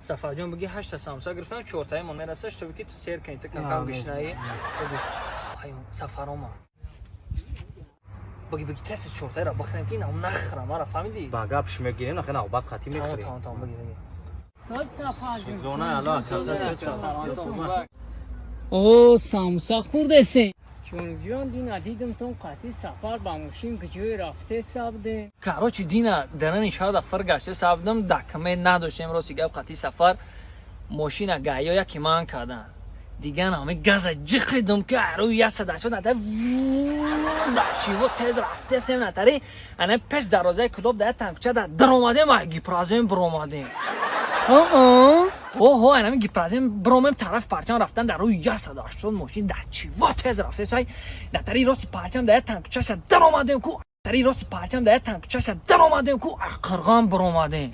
سفر جان بگی 8 تا سامسا گرفتم 4 تای ما میرسش تو بگی تو سیر کنی تو کم گشنایی بگو آیو سفرام بگی تست 4 تای را بخرم که اینم نخرم آره فهمیدی با گپش میگیرین آخه نوبت خاطی میخوری تمام بگی سال سفر جان زونه الا سفر او سامسا خورده سه چون جان دینا دیدم تو قطعی سفر با ماشین که جوی رفته سابده کاروچ دینا درن شاید فرگشته سابدم دکمه نداشتم روسی گپ قطعی سفر ماشین گایا یکی من کردن دیگه همه گاز جخیدم که روی یا صدا شد نتا چیو تیز رفته سم نتاری انا پس دروازه کلوب ده تانکچه ده در اومده ما گیپرازم بر اومده اوه انا گیپرازم برومم طرف پرچم رفتن در روی یا صدا شد ماشین ده چیو تیز رفته سای نتاری راست پرچم ده تانکچه در اومده کو تری راست پرچم ده تانکچه در اومده کو قرغام بر اومده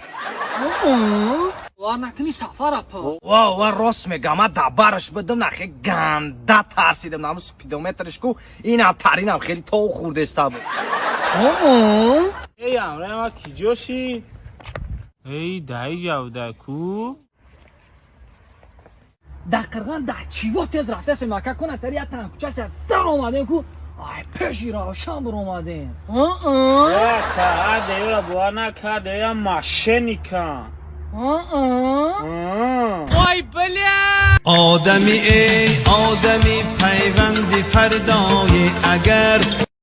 نکنی سفر اپا واو راست میگم دبرش بدم نخه گنده ترسیدم نامو سپیدومترش کو اینم ترینم خیلی تو خورده است بود ای امره ما کجاشی ای دای جوده کو دقیقاً ده چیو تیز رفته سه مکه کنه تری یا تانکچه در اومده کو آی پیشی روشن بر اومده یا که دیولا بوانا که دیا ماشینی کن وای بله آدمی ای آدمی پیوندی فردای اگر